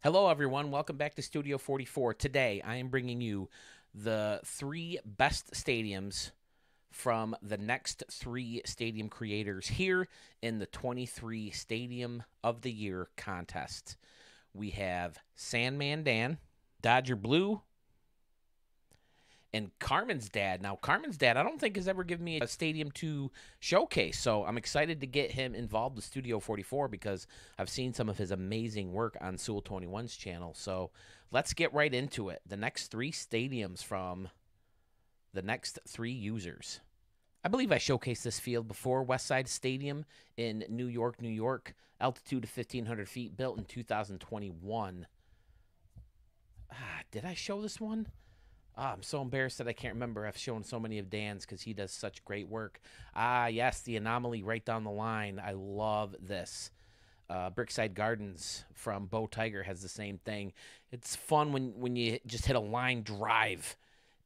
Hello, everyone. Welcome back to Studio 44. Today, I am bringing you the three best stadiums from the next three stadium creators here in the 23 Stadium of the Year contest. We have Sandmandan, Dodger Blue, and Carmen's dad. Now, Carmen's dad, I don't think has ever given me a stadium to showcase, so I'm excited to get him involved with Studio 44 because I've seen some of his amazing work on Sewell 21's channel. So let's get right into it. The next three stadiums from the next three users. I believe I showcased this field before. Westside Stadium in New York, New York. Altitude of 1,500 feet, built in 2021. Did I show this one? I'm so embarrassed that I can't remember. I've shown so many of Dan's because he does such great work. Yes, the anomaly right down the line. I love this. Brickside Gardens from Bow Tiger has the same thing. It's fun when you just hit a line drive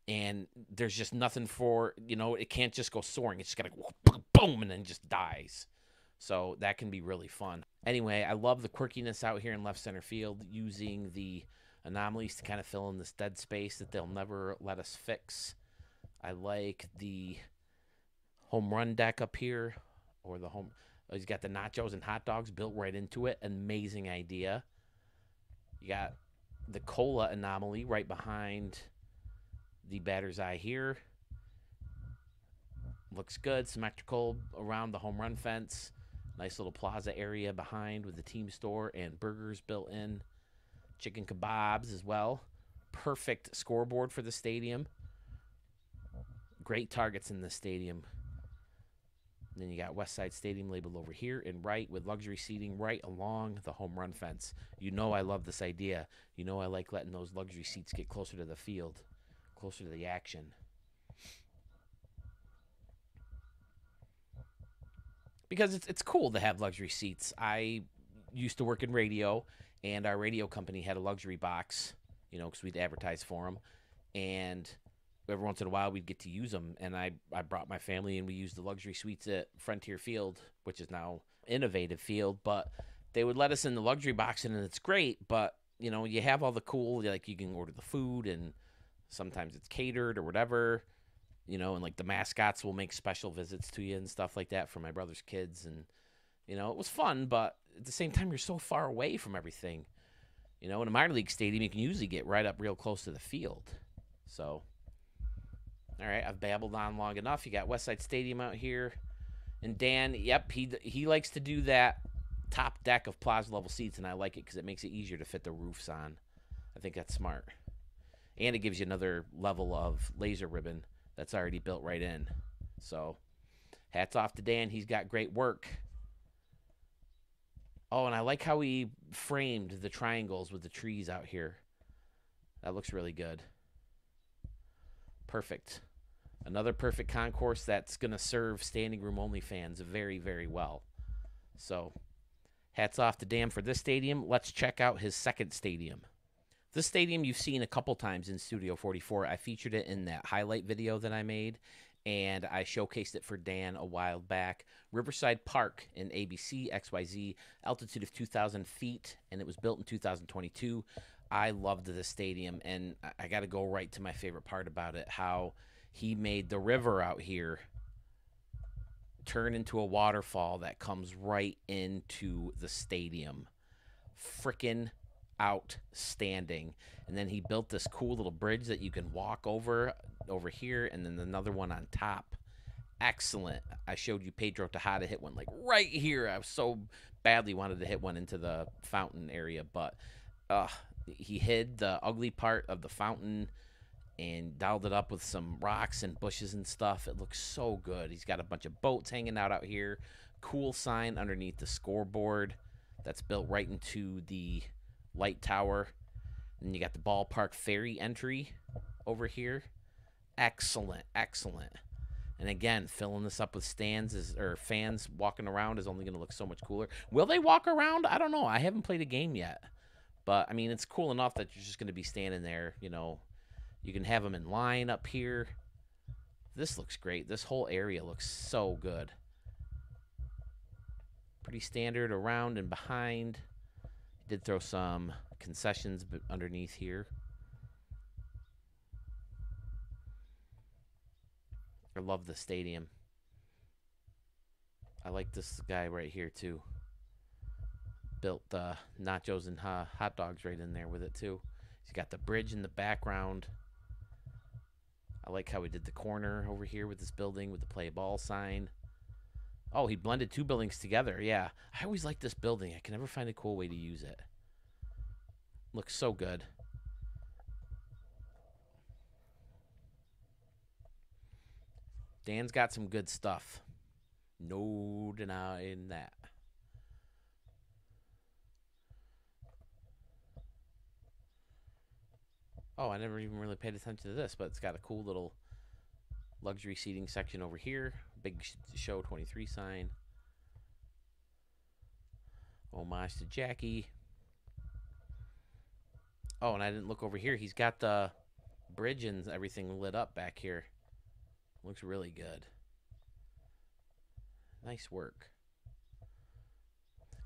and there's just nothing for, it can't just go soaring. It's just got to go boom, boom, and then just dies. So that can be really fun. Anyway, I love the quirkiness out here in left center field using the anomalies to kind of fill in this dead space that they'll never let us fix. I like the home run deck up here, or the home. He's got the nachos and hot dogs built right into it. Amazing idea. You got the cola anomaly right behind the batter's eye here. Looks good. Symmetrical around the home run fence. Nice little plaza area behind with the team store and burgers built in. Chicken kebabs as well. Perfect scoreboard for the stadium. Great targets in the stadium. And then you got Westside Stadium labeled over here in right with luxury seating right along the home run fence. You know I love this idea. You know I like letting those luxury seats get closer to the field, closer to the action. Because it's cool to have luxury seats. I used to work in radio, and our radio company had a luxury box, because we'd advertise for them. And every once in a while, we'd get to use them. And I brought my family, and we used the luxury suites at Frontier Field, which is now Innovative Field. But they would let us in the luxury box, and it's great. But, you have all the cool, like you can order the food, and sometimes it's catered or whatever. And like the mascots will make special visits to you and stuff like that for my brother's kids. And, it was fun, but at the same time, you're so far away from everything. In a minor league stadium, you can usually get right up real close to the field. So, all right, I've babbled on long enough. You got Westside Stadium out here. And Dan, yep, he likes to do that top deck of plaza level seats, and I like it because it makes it easier to fit the roofs on. I think that's smart. And it gives you another level of laser ribbon that's already built right in. So, hats off to Dan. He's got great work. Oh, and I like how he framed the triangles with the trees out here. That looks really good. Perfect. Another perfect concourse that's going to serve standing room only fans very, very well. So, hats off to Dan for this stadium. Let's check out his second stadium. This stadium you've seen a couple times in Studio 44. I featured it in that highlight video that I made, and I showcased it for Dan a while back. Riverside Park in ABC, XYZ, altitude of 2,000 feet, and it was built in 2022. I loved this stadium, and I got to go right to my favorite part about it, how he made the river out here turn into a waterfall that comes right into the stadium. Frickin' outstanding. And then he built this cool little bridge that you can walk over here, and then another one on top. Excellent. I showed you Pedro Tejada hit one like right here. I so badly wanted to hit one into the fountain area, but he hid the ugly part of the fountain and dialed it up with some rocks and bushes and stuff. It looks so good. He's got a bunch of boats hanging out here. Cool sign underneath the scoreboard that's built right into the light tower. And you got the ballpark ferry entry over here. Excellent, excellent. And again, filling this up with or fans walking around is only going to look so much cooler. Will they walk around? I don't know. I haven't played a game yet. But, I mean, it's cool enough that you're just going to be standing there, You can have them in line up here. This looks great. This whole area looks so good. Pretty standard around and behind. Did throw some concessions underneath here. I love the stadium. I like this guy right here too. Built nachos and hot dogs right in there with it too. He's got the bridge in the background. I like how he did the corner over here with this building with the play ball sign. Oh, he blended two buildings together. Yeah, I always like this building. I can never find a cool way to use it. Looks so good. Dan's got some good stuff. No denying that. Oh, I never even really paid attention to this, but it's got a cool little luxury seating section over here. Big show 23 sign. Homage to Jackie. Oh, and I didn't look over here. He's got the bridge and everything lit up back here. Looks really good. Nice work.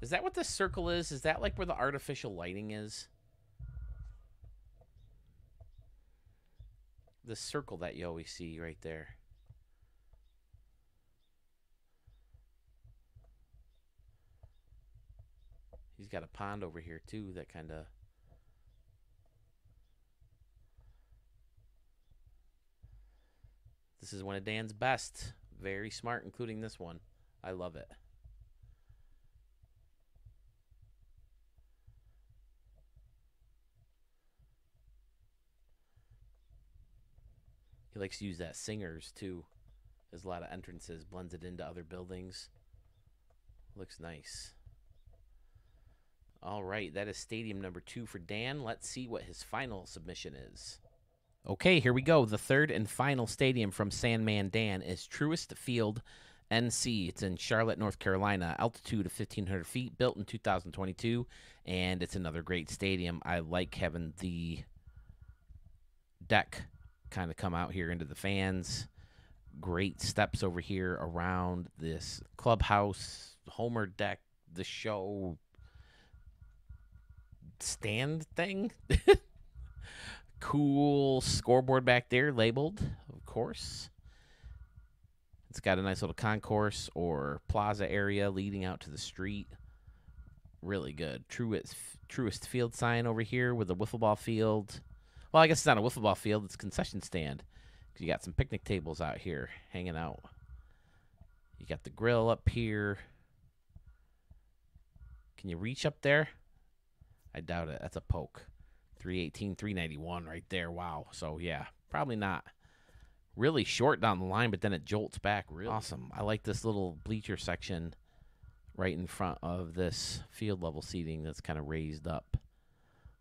Is that what this circle is? Is that like where the artificial lighting is? The circle that you always see right there. He's got a pond over here too that kind of... This is one of Dan's best. Very smart, including this one. I love it. He likes to use that singers too. There's a lot of entrances, blends it into other buildings. Looks nice. All right, that is stadium number 2 for Dan. Let's see what his final submission is. Okay, here we go. The third and final stadium from Sandmandan is Truest Field, NC. It's in Charlotte, North Carolina. Altitude of 1,500 feet, built in 2022, and it's another great stadium. I like having the deck kind of come out here into the fans. Great steps over here around this clubhouse, homer deck, the show stand thing. Cool scoreboard back there labeled, of course. It's got a nice little concourse or plaza area leading out to the street. Really good. Truest field sign over here with a wiffle ball field. Well, I guess it's not a wiffle ball field. It's a concession stand. You got some picnic tables out here hanging out. You got the grill up here. Can you reach up there? I doubt it. That's a poke. 318, 391 right there. Wow. So, yeah, probably not. Really short down the line, but then it jolts back. Really awesome. I like this little bleacher section right in front of this field level seating that's kind of raised up.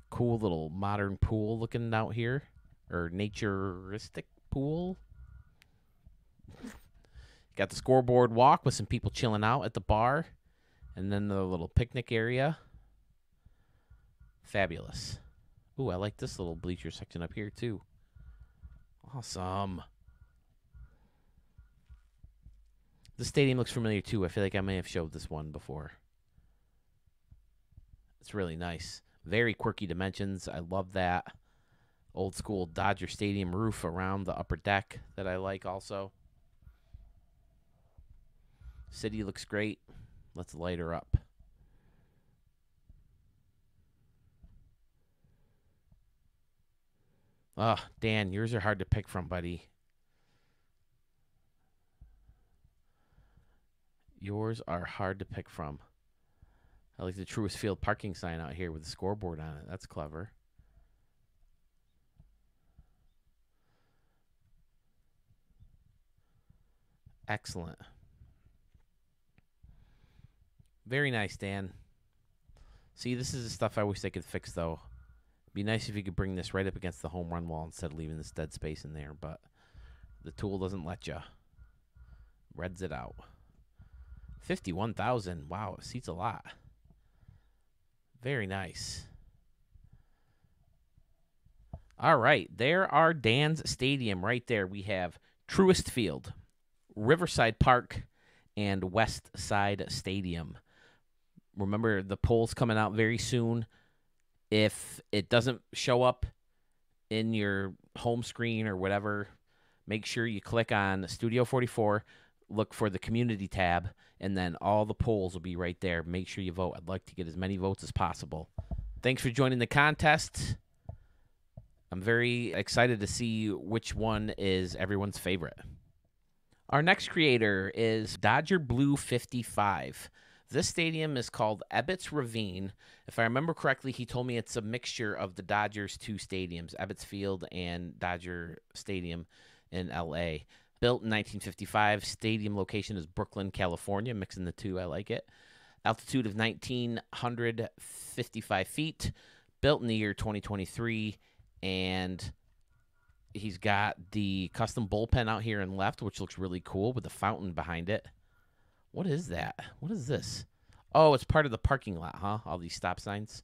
Cool little modern pool looking out here, or naturistic pool. Got the scoreboard walk with some people chilling out at the bar, and then the little picnic area. Fabulous. Ooh, I like this little bleacher section up here too. Awesome. The stadium looks familiar too. I feel like I may have showed this one before. It's really nice. Very quirky dimensions. I love that. Old school Dodger Stadium roof around the upper deck that I like also. City looks great. Let's light her up. Oh, Dan, yours are hard to pick from, buddy. Yours are hard to pick from. I like the Truest Field parking sign out here with the scoreboard on it. That's clever. Excellent. Very nice, Dan. See, this is the stuff I wish they could fix, though. Be nice if you could bring this right up against the home run wall instead of leaving this dead space in there, but the tool doesn't let you. Reds it out. 51,000. Wow, it seats a lot. Very nice. All right, there are Dan's Stadium right there. We have Truest Field, Riverside Park, and West Side Stadium. Remember, the poll's coming out very soon. If it doesn't show up in your home screen or whatever, make sure you click on Studio 44, look for the community tab, and then all the polls will be right there. Make sure you vote. I'd like to get as many votes as possible. Thanks for joining the contest. I'm very excited to see which one is everyone's favorite. Our next creator is Dodger Blue 55. This stadium is called Ebbets Ravine. If I remember correctly, he told me it's a mixture of the Dodgers' two stadiums, Ebbets Field and Dodger Stadium in L.A. Built in 1955. Stadium location is Brooklyn, California. Mixing the two, I like it. Altitude of 1,955 feet. Built in the year 2023. And he's got the custom bullpen out here in left, which looks really cool with the fountain behind it. What is that? What is this? Oh, it's part of the parking lot, huh? All these stop signs.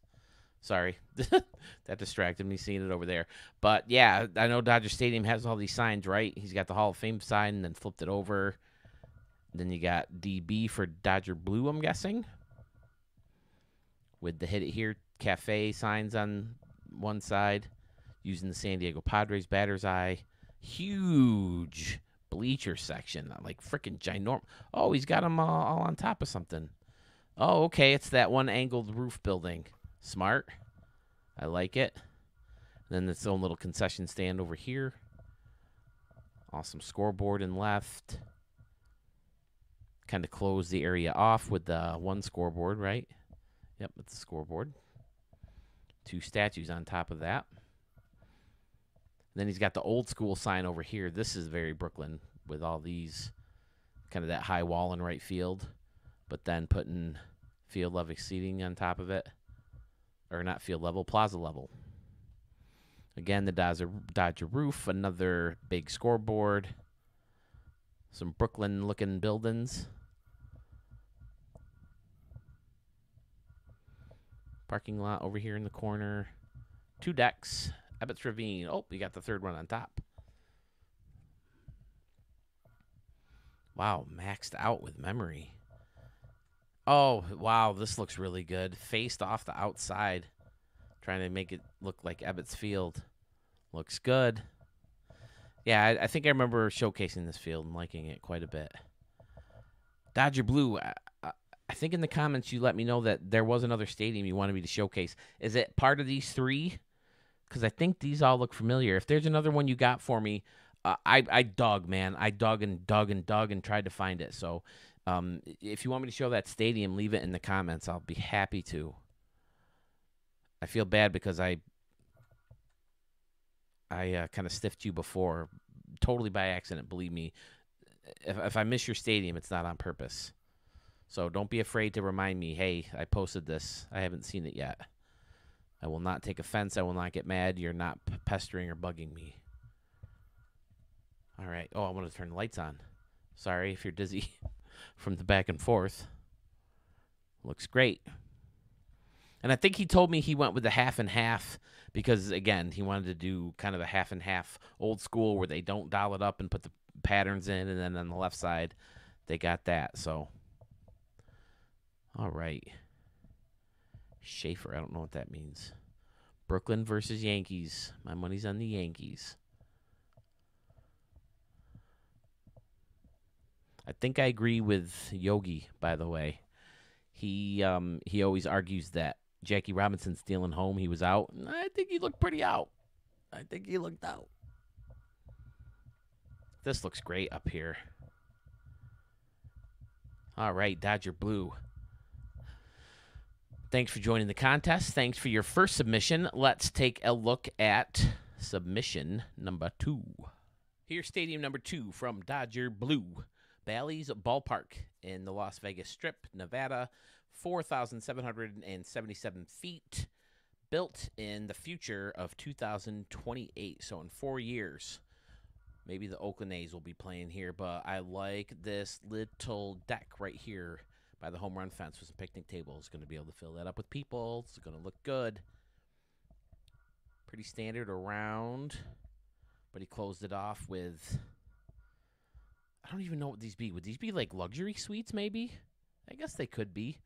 Sorry. That distracted me seeing it over there. But, yeah, I know Dodger Stadium has all these signs, right? He's got the Hall of Fame sign and then flipped it over. Then you got DB for Dodger Blue, I'm guessing. With the Hit It Here Cafe signs on one side. Using the San Diego Padres batter's eye. Huge bleacher section. Like freaking ginormous. Oh, he's got them all on top of something. Oh, okay. It's that one angled roof building. Smart. I like it. Then its own little concession stand over here. Awesome scoreboard in left. Kind of close the area off with the one scoreboard, right? Yep, it's the scoreboard. Two statues on top of that. Then he's got the old school sign over here. This is very Brooklyn with all these, kind of that high wall in right field, but then putting field level seating on top of it. Or not field level, plaza level. Again, the Dodger roof, another big scoreboard. Some Brooklyn looking buildings. Parking lot over here in the corner. Two decks. Ebbets Ravine. Oh, you got the third one on top. Wow, maxed out with memory. Oh, wow, this looks really good. Faced off the outside. Trying to make it look like Ebbets Field. Looks good. Yeah, I think I remember showcasing this field and liking it quite a bit. Dodger Blue. I think in the comments you let me know that there was another stadium you wanted me to showcase. Is it part of these three? Because I think these all look familiar. If there's another one you got for me, I dug, man. I dug and dug and dug and tried to find it. So if you want me to show that stadium, leave it in the comments. I'll be happy to. I feel bad because I kind of stiffed you before, totally by accident, believe me. If I miss your stadium, it's not on purpose. So don't be afraid to remind me, hey, I posted this. I haven't seen it yet. I will not take offense. I will not get mad. You're not pestering or bugging me. All right. Oh, I want to turn the lights on. Sorry if you're dizzy from the back and forth. Looks great. And I think he told me he went with the half and half because, again, he wanted to do kind of a half and half old school where they don't dial it up and put the patterns in, and then on the left side, they got that. So, all right. Schaefer, I don't know what that means. Brooklyn versus Yankees. My money's on the Yankees. I think I agree with Yogi, by the way. He always argues that Jackie Robinson stealing home, he was out. I think he looked pretty out. I think he looked out. This looks great up here. All right, Dodger Blue. Thanks for joining the contest. Thanks for your first submission. Let's take a look at submission number 2. Here's stadium number 2 from Dodger Blue. Bally's Ballpark in the Las Vegas Strip, Nevada. 4,777 feet. Built in the future of 2028. So in 4 years, maybe the Oakland A's will be playing here. But I like this little deck right here by the home run fence with some picnic tables. Going to be able to fill that up with people. It's going to look good. Pretty standard around. But he closed it off with, I don't even know what these be. Would these be like luxury suites maybe? I guess they could be.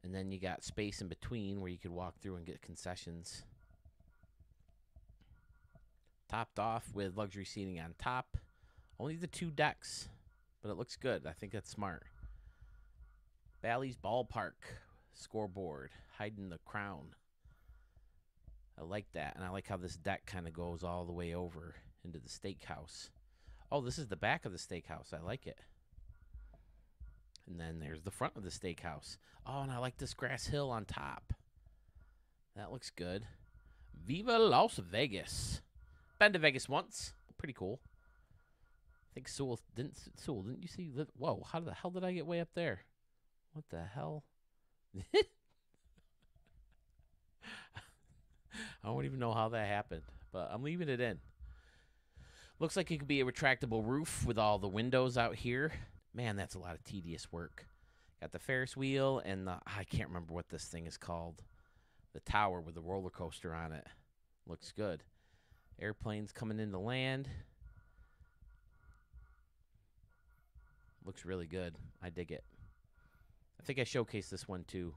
And then you got space in between where you could walk through and get concessions. Topped off with luxury seating on top. Only the 2 decks, but it looks good. I think that's smart. Bally's Ballpark scoreboard, hiding the crown. I like that, and I like how this deck kind of goes all the way over into the steakhouse. Oh, this is the back of the steakhouse. I like it. And then there's the front of the steakhouse. Oh, and I like this grass hill on top. That looks good. Viva Las Vegas. Been to Vegas once. Pretty cool. I think Sewell didn't you see? Whoa, how the hell did I get way up there? What the hell? I don't even know how that happened, but I'm leaving it in. Looks like it could be a retractable roof with all the windows out here. Man, that's a lot of tedious work. Got the Ferris wheel and I can't remember what this thing is called. The tower with the roller coaster on it. Looks good. Airplanes coming into land. Looks really good. I dig it. I think I showcased this one too.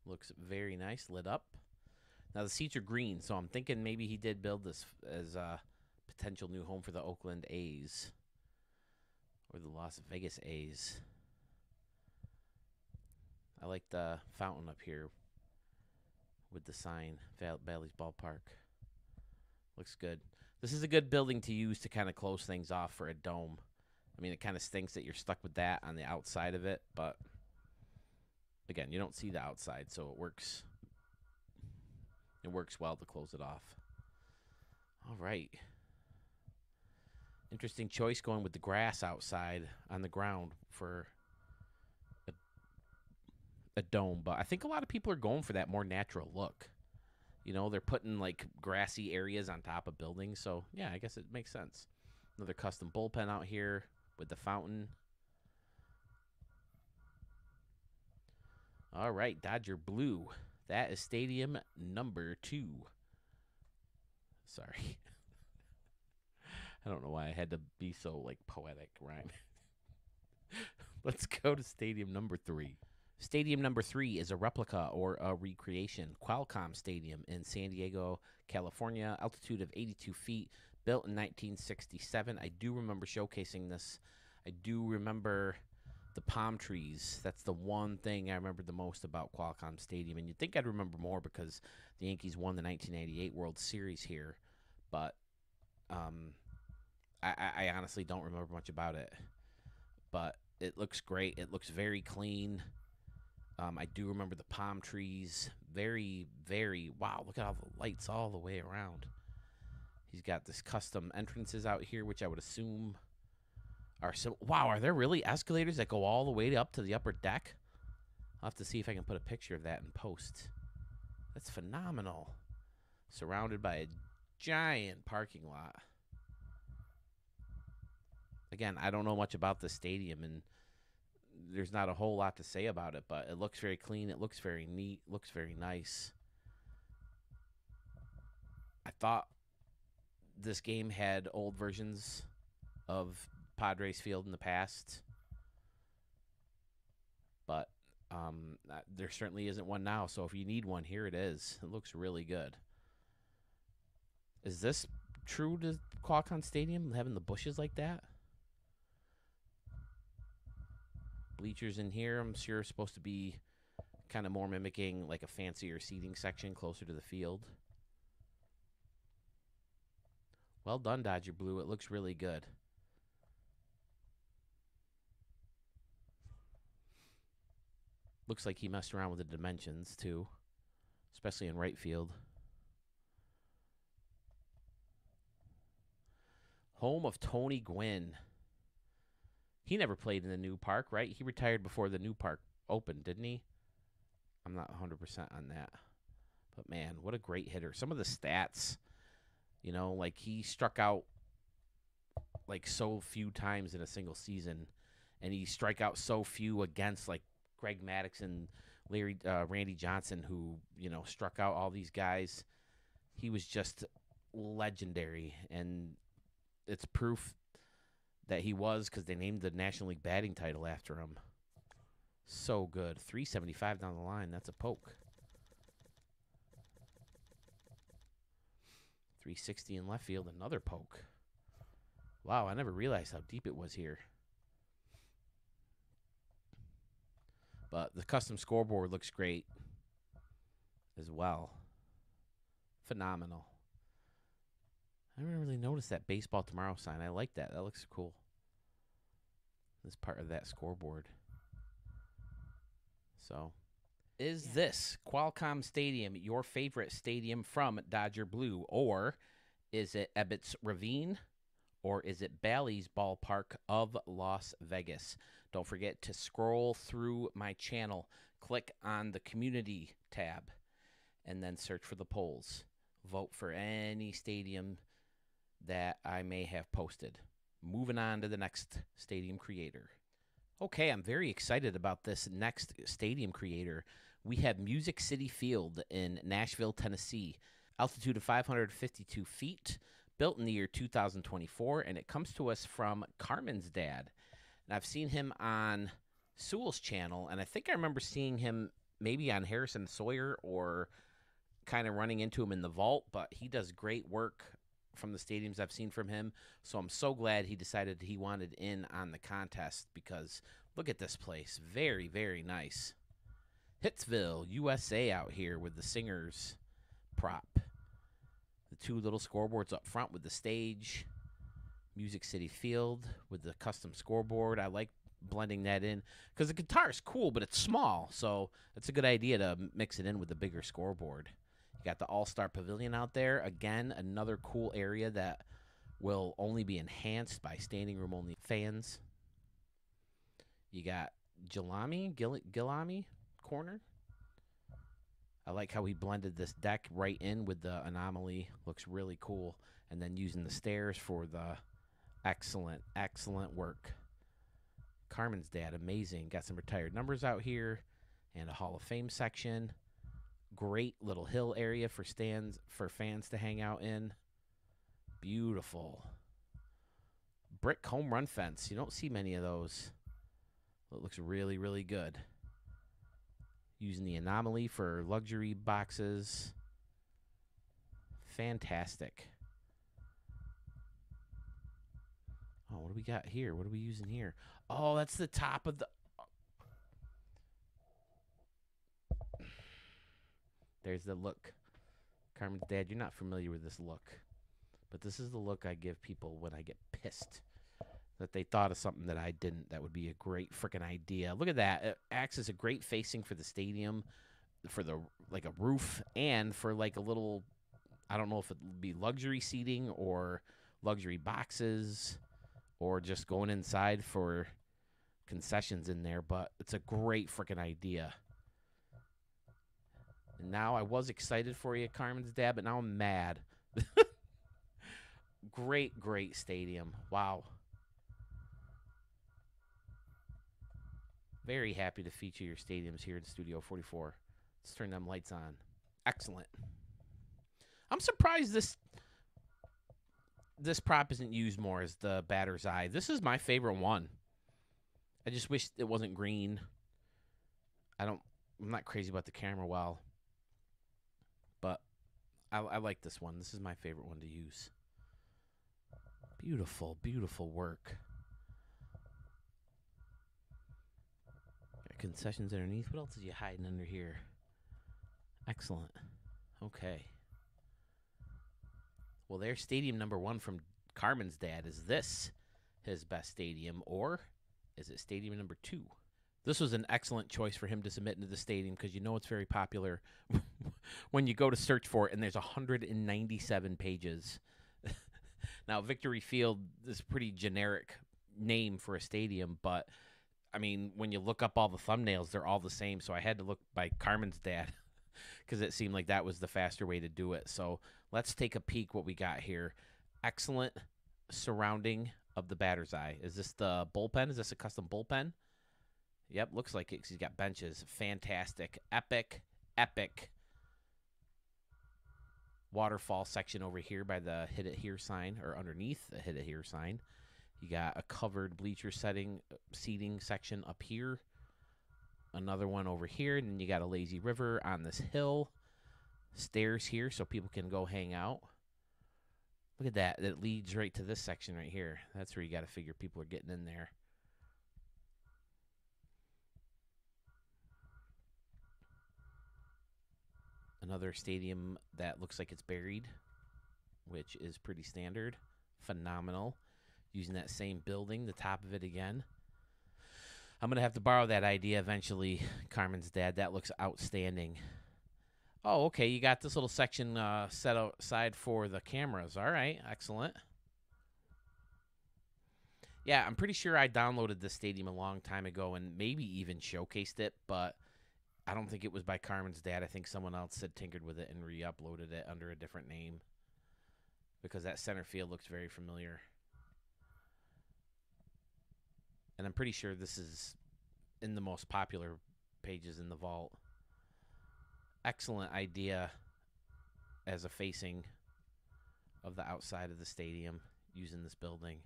Looks very nice, lit up. Now the seats are green, so I'm thinking maybe he did build this as a potential new home for the Oakland A's or the Las Vegas A's. I like the fountain up here with the sign, Bally's Ballpark. Looks good. This is a good building to use to kind of close things off for a dome. I mean, it kind of stinks that you're stuck with that on the outside of it, but again, you don't see the outside, so it works. It works well to close it off. All right. Interesting choice going with the grass outside on the ground for a dome, but I think a lot of people are going for that more natural look. You know, they're putting like grassy areas on top of buildings, so yeah, I guess it makes sense. Another custom bullpen out here with the fountain. All right, Dodger Blue. That is stadium number 2. Sorry. I don't know why I had to be so like poetic rhyme. Let's go to stadium number 3. Stadium number 3 is a replica or a recreation. Qualcomm Stadium in San Diego, California. Altitude of 82 feet. Built in 1967. I do remember showcasing this. I do remember the palm trees. That's the one thing I remember the most about Qualcomm Stadium. And you'd think I'd remember more because the Yankees won the 1998 World Series here. But I honestly don't remember much about it. But it looks great. It looks very clean. I do remember the palm trees. Very, very, wow, look at all the lights all the way around. He's got this custom entrances out here, which I would assume are some. Wow, are there really escalators that go all the way up to the upper deck? I'll have to see if I can put a picture of that in post. That's phenomenal. Surrounded by a giant parking lot. Again, I don't know much about the stadium, and there's not a whole lot to say about it, but it looks very clean. It looks very neat. Looks very nice. I thought this game had old versions of Padres Field in the past, but there certainly isn't one now. So if you need one, here it is. It looks really good. Is this true to Qualcomm Stadium, having the bushes like that? Bleachers in here, I'm sure, supposed to be kind of more mimicking like a fancier seating section closer to the field. Well done, Dodger Blue. It looks really good. Looks like he messed around with the dimensions, too, especially in right field. Home of Tony Gwynn. He never played in the new park, right? He retired before the new park opened, didn't he? I'm not 100% on that. But, man, what a great hitter. Some of the stats, you know, like he struck out like so few times in a single season, and he strike out so few against like Greg Maddux and Randy Johnson, who struck out all these guys. He was just legendary, and it's proof that he was because they named the National League batting title after him. So good. 375 down the line. That's a poke. 360 in left field. Another poke. Wow, I never realized how deep it was here. But the custom scoreboard looks great as well. Phenomenal. I didn't really notice that Baseball Tomorrow sign. I like that. That looks cool. This part of that scoreboard. So, is this Qualcomm Stadium your favorite stadium from Dodger Blue? Or is it Ebbets Ravine? Or is it Bally's Ballpark of Las Vegas? Don't forget to scroll through my channel. Click on the community tab and then search for the polls. Vote for any stadium that I may have posted. Moving on to the next stadium creator. Okay, I'm very excited about this next stadium creator. We have Music City Field in Nashville, Tennessee. Altitude of 552 feet, built in the year 2024, and it comes to us from Carmen's dad. And I've seen him on Sewell's channel, and I think I remember seeing him maybe on Harrison Sawyer or kind of running into him in the vault, but he does great work from the stadiums I've seen from him. So I'm so glad he decided he wanted in on the contest because look at this place. Very, very nice. Hitsville, USA out here with the Singers prop. The two little scoreboards up front with the stage. Music City Field with the custom scoreboard. I like blending that in because the guitar is cool, but it's small. So it's a good idea to mix it in with the bigger scoreboard. You got the All-Star Pavilion out there. Again, another cool area that will only be enhanced by standing room only fans. You got Gilami corner. I like how he blended this deck right in with the anomaly. Looks really cool. And then using the stairs for the excellent, excellent work. Carmen's dad, amazing. Got some retired numbers out here and a Hall of Fame section. Great little hill area for stands for fans to hang out in. Beautiful. Brick home run fence. You don't see many of those. It looks really, really good. Using the anomaly for luxury boxes. Fantastic. Oh, what do we got here? What are we using here? Oh, that's the top of the... There's the look. Carmen's dad, you're not familiar with this look. But this is the look I give people when I get pissed. That they thought of something that I didn't. That would be a great freaking idea. Look at that. It acts as a great facing for the stadium. For the like a roof. And for like a little... I don't know if it would be luxury seating or luxury boxes. Or just going inside for concessions in there. But it's a great freaking idea. And now I was excited for you, Carmen's dad, but now I'm mad. Great, great stadium. Wow. Very happy to feature your stadiums here in Studio 44. Let's turn them lights on. Excellent. I'm surprised this prop isn't used more as the batter's eye. This is my favorite one. I just wish it wasn't green. I'm not crazy about the camera well. But I like this one. This is my favorite one to use. Beautiful, beautiful work. Got concessions underneath. What else is you hiding under here? Excellent. Okay. Well, there's stadium number 1 from Carmen's dad. Is this his best stadium, or is it stadium number 2? This was an excellent choice for him to submit into the stadium because you know it's very popular when you go to search for it, and there's 197 pages. Now, Victory Field is a pretty generic name for a stadium, but, I mean, when you look up all the thumbnails, they're all the same, so I had to look by Carmen's dad because it seemed like that was the faster way to do it. So let's take a peek what we got here. Excellent surrounding of the batter's eye. Is this the bullpen? Is this a custom bullpen? Yep, looks like it 'cause he's got benches. Fantastic. Epic, epic waterfall section over here by the Hit It Here sign, or underneath the Hit It Here sign. You got a covered bleacher seating section up here. Another one over here. And then you got a lazy river on this hill. Stairs here so people can go hang out. Look at that. That leads right to this section right here. That's where you got to figure people are getting in there. Another stadium that looks like it's buried, which is pretty standard. Phenomenal. Using that same building, the top of it again. I'm going to have to borrow that idea eventually, Carmen's dad. That looks outstanding. Oh, okay. You got this little section set aside for the cameras. All right. Excellent. Yeah, I'm pretty sure I downloaded this stadium a long time ago and maybe even showcased it, but I don't think it was by Carmen's dad. I think someone else had tinkered with it and re-uploaded it under a different name because that center field looks very familiar. And I'm pretty sure this is in the most popular pages in the vault. Excellent idea as a facing of the outside of the stadium using this building.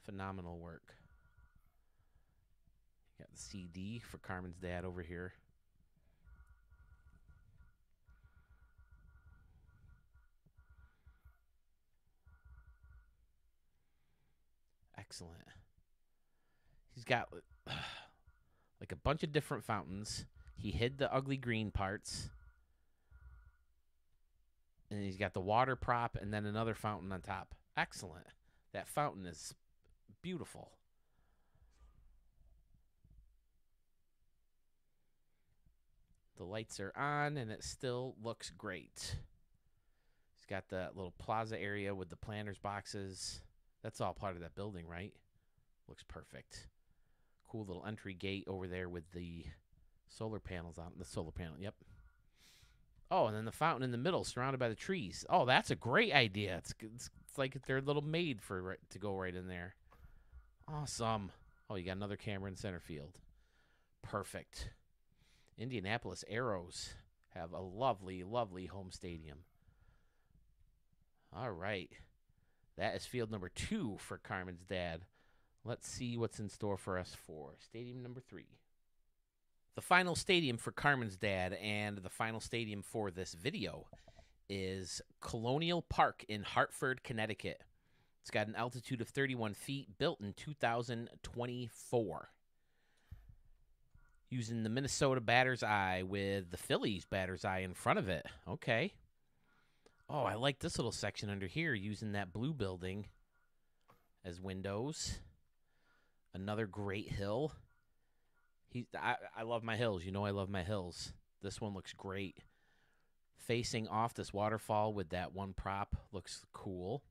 Phenomenal work. You got the CD for Carmen's dad over here. Excellent. He's got like a bunch of different fountains. He hid the ugly green parts. And he's got the water prop and then another fountain on top. Excellent. That fountain is beautiful. The lights are on and it still looks great. He's got that little plaza area with the planters boxes. That's all part of that building, right? Looks perfect. Cool little entry gate over there with the solar panels on it. The solar panel, yep. Oh, and then the fountain in the middle surrounded by the trees. Oh, that's a great idea. It's like they're a little made for to go right in there. Awesome. Oh, you got another camera in center field. Perfect. Indianapolis Arrows have a lovely, lovely home stadium. All right. That is field number 2 for Carmen's dad. Let's see what's in store for us for stadium number 3. The final stadium for Carmen's dad and the final stadium for this video is Colonial Park in Hartford, Connecticut. It's got an altitude of 31 feet, built in 2024. Using the Minnesota batter's eye with the Phillies batter's eye in front of it. Okay. Oh, I like this little section under here using that blue building as windows. Another great hill. I love my hills. You know I love my hills. This one looks great. Facing off this waterfall with that one prop looks cool.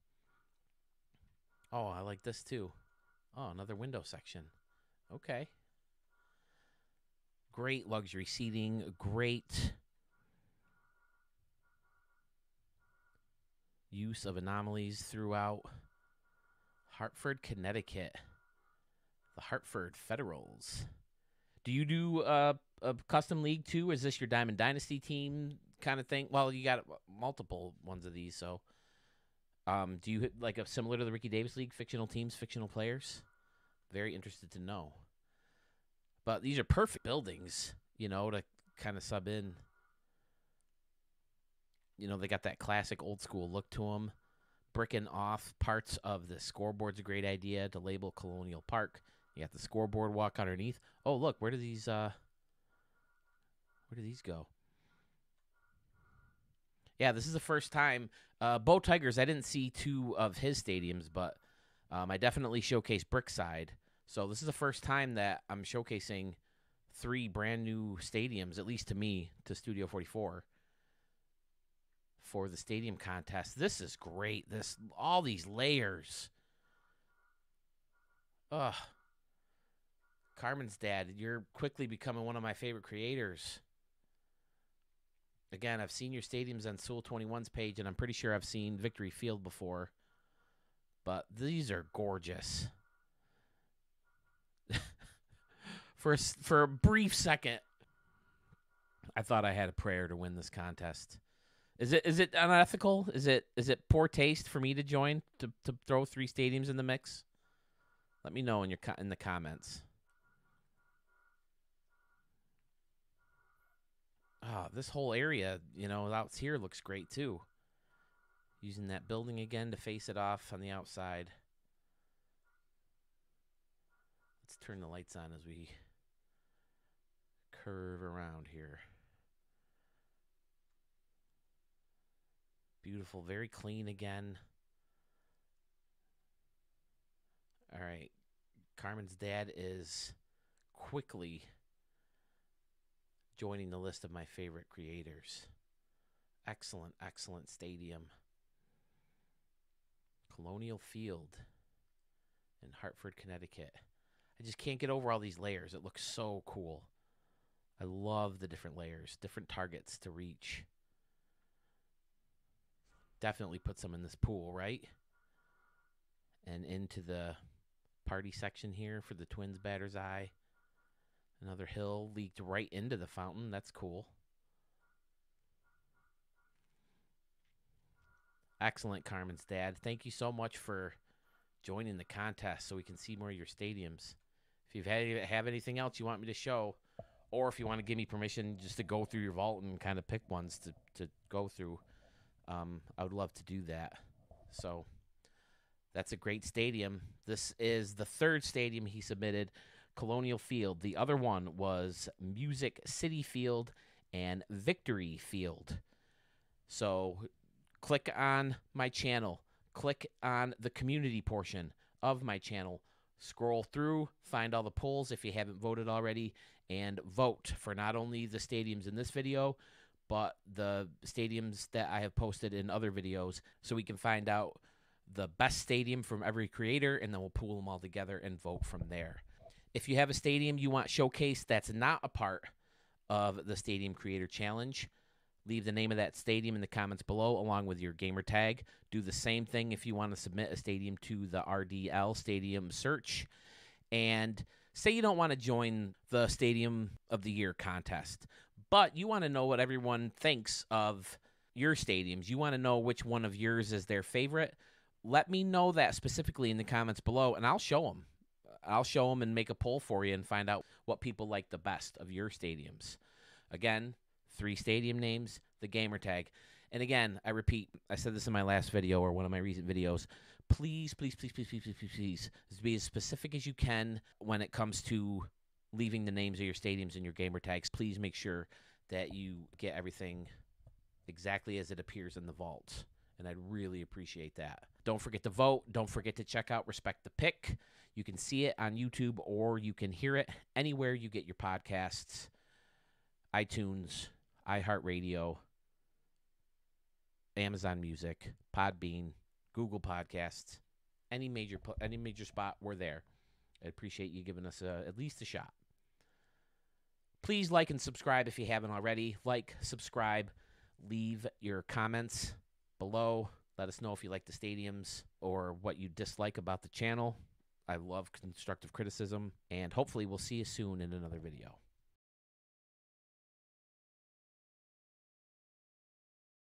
Oh, I like this too. Oh, another window section. Okay. Great luxury seating. Great use of anomalies throughout. Hartford, Connecticut. The Hartford Federals. Do you do a custom league too? Is this your Diamond Dynasty team kind of thing? Well, you got multiple ones of these, so do you like a similar to the Ricky Davis League, fictional teams, fictional players? Very interested to know. But these are perfect buildings, you know, to kind of sub in. You know, they got that classic old school look to them. Bricking off parts of the scoreboard's a great idea to label Colonial Park. You got the scoreboard walk underneath. Oh, look, where do these go? Yeah, this is the first time. Bo Tigers, I didn't see 2 of his stadiums, but I definitely showcased Brickside. So this is the first time that I'm showcasing 3 brand new stadiums, at least to me, to Studio 44 for the stadium contest. This is great. All these layers. Ugh. Carmen's dad, you're quickly becoming one of my favorite creators. Again, I've seen your stadiums on Soul 21's page, and I'm pretty sure I've seen Victory Field before. But these are gorgeous. For a brief second, I thought I had a prayer to win this contest. Is it unethical? Is it poor taste for me to join to throw 3 stadiums in the mix? Let me know in the comments. Oh, this whole area, out here looks great too. Using that building again to face it off on the outside. Let's turn the lights on as we curve around here. Beautiful, very clean again. All right. Carmen's dad is quickly joining the list of my favorite creators. Excellent, excellent stadium. Colonial Field in Hartford, Connecticut. I just can't get over all these layers. It looks so cool. I love the different layers, different targets to reach. Definitely put some in this pool, right? And into the party section here for the Twins batter's eye. Another hill leaked right into the fountain. That's cool. Excellent, Carmen's dad. Thank you so much for joining the contest so we can see more of your stadiums. If you have anything else you want me to show, or if you want to give me permission just to go through your vault and kind of pick ones to go through, I would love to do that. So that's a great stadium. This is the 3rd stadium he submitted, Colonial Field. The other one was Music City Field and Victory Field. So click on my channel. Click on the community portion of my channel. Scroll through, find all the polls if you haven't voted already, and vote for not only the stadiums in this video, but the stadiums that I have posted in other videos so we can find out the best stadium from every creator, and then we'll pool them all together and vote from there. If you have a stadium you want showcased that's not a part of the Stadium Creator Challenge, leave the name of that stadium in the comments below along with your gamer tag. Do the same thing if you want to submit a stadium to the RDL Stadium Search. And say you don't want to join the Stadium of the Year contest, but you want to know what everyone thinks of your stadiums. You want to know which one of yours is their favorite. Let me know that specifically in the comments below, and I'll show them. I'll show them and make a poll for you and find out what people like the best of your stadiums. Again, 3 stadium names, the gamer tag. And again, I repeat, I said this in my last video or one of my recent videos. Please, please, please, please, please, please, please, please be as specific as you can when it comes to leaving the names of your stadiums and your gamer tags. Please make sure that you get everything exactly as it appears in the vault. And I'd really appreciate that. Don't forget to vote. Don't forget to check out Respect the Pick. You can see it on YouTube or you can hear it anywhere you get your podcasts. iTunes, iHeartRadio, Amazon Music, Podbean, Google Podcasts, any major spot, we're there. I appreciate you giving us at least a shot. Please like and subscribe if you haven't already. Like, subscribe, leave your comments below. Let us know if you like the stadiums or what you dislike about the channel. I love constructive criticism, and hopefully we'll see you soon in another video.